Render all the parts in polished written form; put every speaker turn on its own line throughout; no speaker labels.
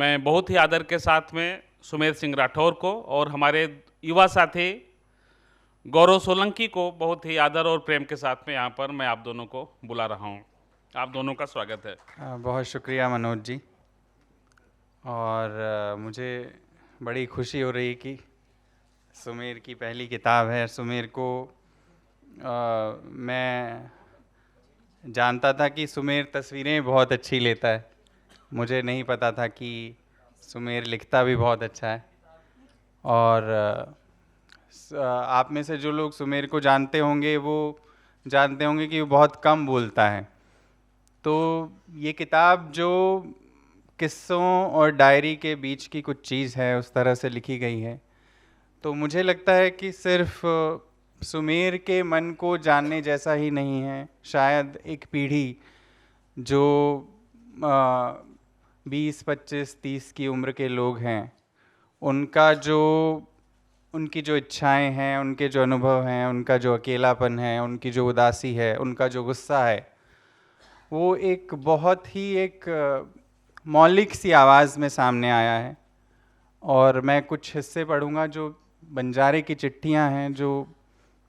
मैं बहुत ही आदर के साथ में सुमेर सिंह राठौर को और हमारे युवा साथी गौरव सोलंकी को बहुत ही आदर और प्रेम के साथ में यहाँ पर मैं आप दोनों को बुला रहा हूँ। आप दोनों का स्वागत है।
बहुत शुक्रिया मनोज जी। और मुझे बड़ी खुशी हो रही कि सुमेर की पहली किताब है। सुमेर को मैं जानता था कि सुमेर तस्वीरें बहुत अच्छी लेता है। मुझे नहीं पता था कि सुमेर लिखता भी बहुत अच्छा है। और आप में से जो लोग सुमेर को जानते होंगे वो जानते होंगे कि वो बहुत कम बोलता है। तो ये किताब जो किस्सों और डायरी के बीच की कुछ चीज़ है, उस तरह से लिखी गई है। तो मुझे लगता है कि सिर्फ सुमेर के मन को जानने जैसा ही नहीं है, शायद एक पीढ़ी जो 20, 25, 30 की उम्र के लोग हैं, उनकी जो इच्छाएं हैं, उनके जो अनुभव हैं, उनका जो अकेलापन है, उनकी जो उदासी है, उनका जो गुस्सा है, वो एक बहुत ही एक मौलिक सी आवाज़ में सामने आया है। और मैं कुछ हिस्से पढ़ूंगा जो बंजारे की चिट्ठियां हैं, जो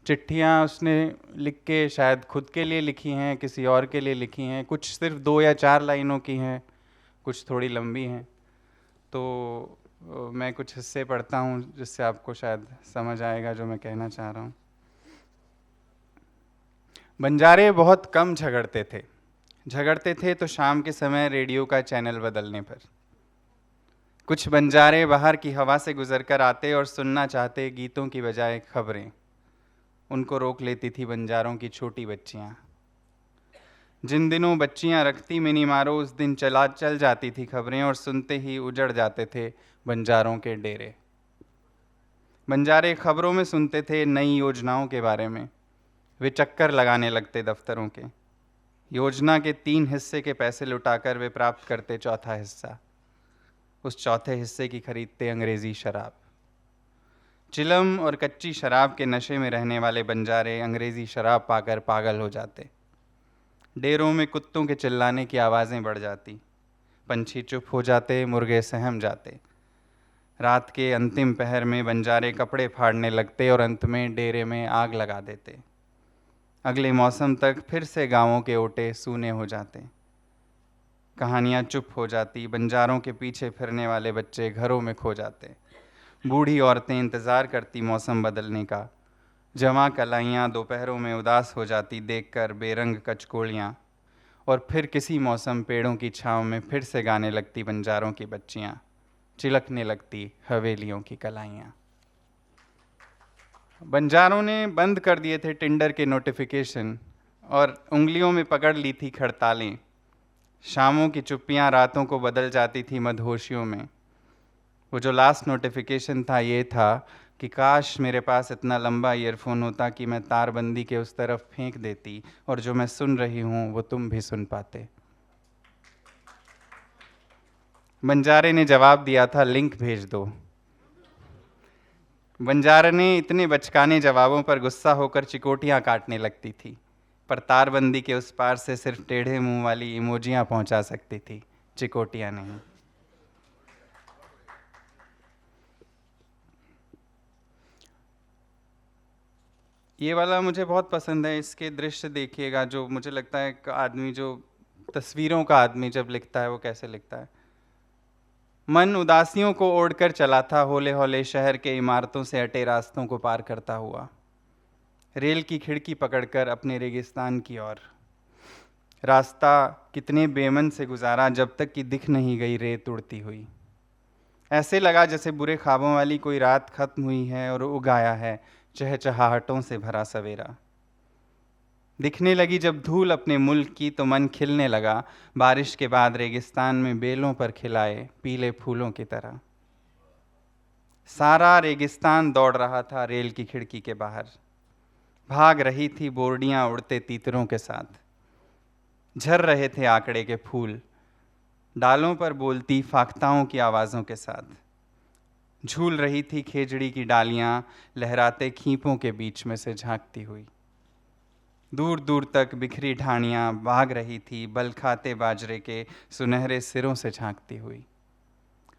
चिट्ठियां उसने लिख के शायद खुद के लिए लिखी हैं, किसी और के लिए लिखी हैं। कुछ सिर्फ 2 या 4 लाइनों की हैं, कुछ थोड़ी लंबी हैं। तो मैं कुछ हिस्से पढ़ता हूँ जिससे आपको शायद समझ आएगा जो मैं कहना चाह रहा हूँ। बंजारे बहुत कम झगड़ते थे तो शाम के समय रेडियो का चैनल बदलने पर। कुछ बंजारे बाहर की हवा से गुजरकर आते और सुनना चाहते गीतों की बजाय खबरें। उनको रोक लेती थी बंजारों की छोटी बच्चियां। जिन दिनों बच्चियां रखती मिनी मारो, उस दिन चल जाती थी खबरें और सुनते ही उजड़ जाते थे बंजारों के डेरे। बंजारे खबरों में सुनते थे नई योजनाओं के बारे में। वे चक्कर लगाने लगते दफ्तरों के। योजना के 3 हिस्से के पैसे लुटाकर वे प्राप्त करते चौथा हिस्सा। उस चौथे हिस्से की खरीदते अंग्रेजी शराब। चिलम और कच्ची शराब के नशे में रहने वाले बंजारे अंग्रेजी शराब पाकर पागल हो जाते। डेरों में कुत्तों के चिल्लाने की आवाज़ें बढ़ जाती। पंछी चुप हो जाते, मुर्गे सहम जाते। रात के अंतिम पहर में बंजारे कपड़े फाड़ने लगते और अंत में डेरे में आग लगा देते। अगले मौसम तक फिर से गांवों के ओटे सूने हो जाते। कहानियाँ चुप हो जाती। बंजारों के पीछे फिरने वाले बच्चे घरों में खो जाते। बूढ़ी औरतें इंतज़ार करती मौसम बदलने का। जवां कलाइयाँ दोपहरों में उदास हो जाती देखकर बेरंग कचकोड़ियाँ। और फिर किसी मौसम पेड़ों की छाँव में फिर से गाने लगती बंजारों की बच्चियाँ। चिलकने लगती हवेलियों की कलाइयाँ। बंजारों ने बंद कर दिए थे टिंडर के नोटिफिकेशन और उंगलियों में पकड़ ली थी खड़तालें। शामों की चुप्पियाँ रातों को बदल जाती थी मदहोशियों में। वो जो लास्ट नोटिफिकेशन था ये था कि काश मेरे पास इतना लंबा ईयरफोन होता कि मैं तारबंदी के उस तरफ फेंक देती और जो मैं सुन रही हूँ वो तुम भी सुन पाते। बंजारे ने जवाब दिया था, लिंक भेज दो। बंजारे ने इतने बचकाने जवाबों पर गुस्सा होकर चिकोटियाँ काटने लगती थी, पर तारबंदी के उस पार से सिर्फ टेढ़े मुंह वाली इमोजियाँ पहुँचा सकती थी, चिकोटियाँ नहीं। ये वाला मुझे बहुत पसंद है। इसके दृश्य देखिएगा, जो मुझे लगता है एक आदमी, जो तस्वीरों का आदमी जब लिखता है वो कैसे लिखता है। मन उदासियों को ओढ़कर चला था, हौले हौले शहर के इमारतों से अटे रास्तों को पार करता हुआ, रेल की खिड़की पकड़कर अपने रेगिस्तान की ओर। रास्ता कितने बेमन से गुजारा जब तक कि दिख नहीं गई रेत उड़ती हुई। ऐसे लगा जैसे बुरे ख्वाबों वाली कोई रात खत्म हुई है और उग आया है चहचहाहटों से भरा सवेरा। दिखने लगी जब धूल अपने मुल्क की तो मन खिलने लगा, बारिश के बाद रेगिस्तान में बेलों पर खिलाए पीले फूलों की तरह। सारा रेगिस्तान दौड़ रहा था रेल की खिड़की के बाहर। भाग रही थी बोर्डियां उड़ते तीतरों के साथ। झर रहे थे आकड़े के फूल, डालों पर बोलती फाख्ताओं की आवाज़ों के साथ। झूल रही थी खेजड़ी की डालियां लहराते खींपों के बीच में से झांकती हुई। दूर दूर तक बिखरी ढाणियां भाग रही थी बल खाते बाजरे के सुनहरे सिरों से झांकती हुई।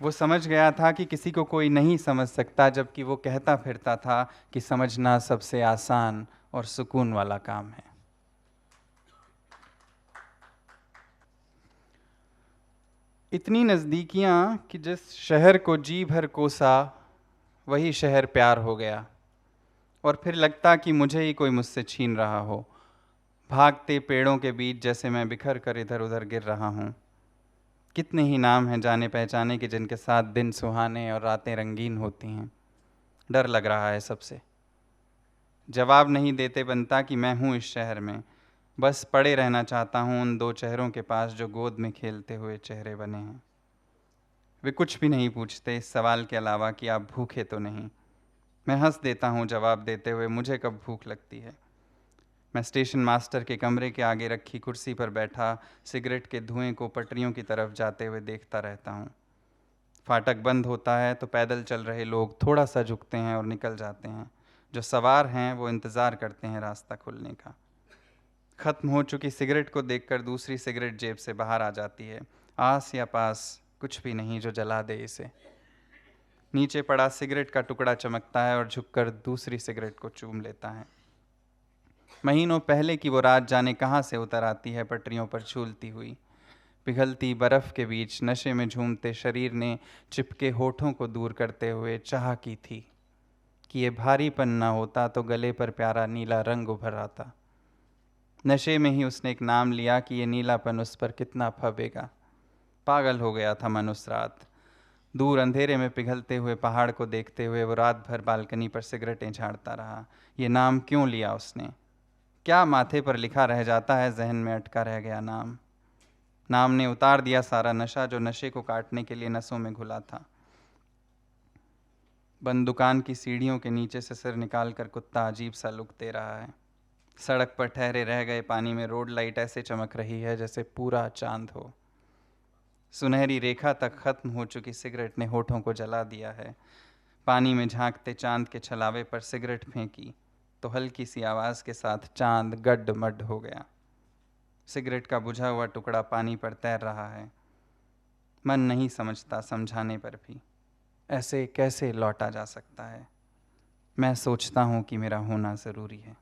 वो समझ गया था कि किसी को कोई नहीं समझ सकता, जबकि वो कहता फिरता था कि समझना सबसे आसान और सुकून वाला काम है। इतनी नज़दीकियाँ कि जिस शहर को जी भर कोसा वही शहर प्यार हो गया, और फिर लगता कि मुझे ही कोई मुझसे छीन रहा हो। भागते पेड़ों के बीच जैसे मैं बिखर कर इधर उधर गिर रहा हूँ। कितने ही नाम हैं जाने पहचाने के जिनके साथ दिन सुहाने और रातें रंगीन होती हैं। डर लग रहा है सबसे। जवाब नहीं देते बनता कि मैं हूँ इस शहर में, बस पड़े रहना चाहता हूँ उन दो चेहरों के पास जो गोद में खेलते हुए चेहरे बने हैं। वे कुछ भी नहीं पूछते इस सवाल के अलावा कि आप भूखे तो नहीं। मैं हंस देता हूँ जवाब देते हुए, मुझे कब भूख लगती है। मैं स्टेशन मास्टर के कमरे के आगे रखी कुर्सी पर बैठा सिगरेट के धुएं को पटरियों की तरफ जाते हुए देखता रहता हूँ। फाटक बंद होता है तो पैदल चल रहे लोग थोड़ा सा झुकते हैं और निकल जाते हैं। जो सवार हैं वो इंतज़ार करते हैं रास्ता खुलने का। ख़त्म हो चुकी सिगरेट को देखकर दूसरी सिगरेट जेब से बाहर आ जाती है। आस या पास कुछ भी नहीं जो जला दे इसे। नीचे पड़ा सिगरेट का टुकड़ा चमकता है और झुककर दूसरी सिगरेट को चूम लेता है। महीनों पहले की वो रात जाने कहाँ से उतर आती है पटरियों पर झूलती हुई। पिघलती बर्फ़ के बीच नशे में झूमते शरीर ने चिपके होठों को दूर करते हुए चाह की थी कि ये भारीपन ना होता तो गले पर प्यारा नीला रंग उभर आता। नशे में ही उसने एक नाम लिया कि ये नीलापन उस पर कितना फबेगा। पागल हो गया था मन उस रात। दूर अंधेरे में पिघलते हुए पहाड़ को देखते हुए वो रात भर बालकनी पर सिगरेटें झाड़ता रहा। ये नाम क्यों लिया उसने? क्या माथे पर लिखा रह जाता है जहन में अटका रह गया नाम। नाम ने उतार दिया सारा नशा जो नशे को काटने के लिए नसों में घुला था। बंद दुकान की सीढ़ियों के नीचे से सिर निकाल कर कुत्ता अजीब सा लुक दे रहा है। सड़क पर ठहरे रह गए पानी में रोड लाइट ऐसे चमक रही है जैसे पूरा चांद हो। सुनहरी रेखा तक खत्म हो चुकी सिगरेट ने होठों को जला दिया है। पानी में झांकते चांद के छलावे पर सिगरेट फेंकी तो हल्की सी आवाज़ के साथ चांद गड्ढ मड्ढ हो गया। सिगरेट का बुझा हुआ टुकड़ा पानी पर तैर रहा है। मन नहीं समझता समझाने पर भी, ऐसे कैसे लौटा जा सकता है। मैं सोचता हूँ कि मेरा होना ज़रूरी है।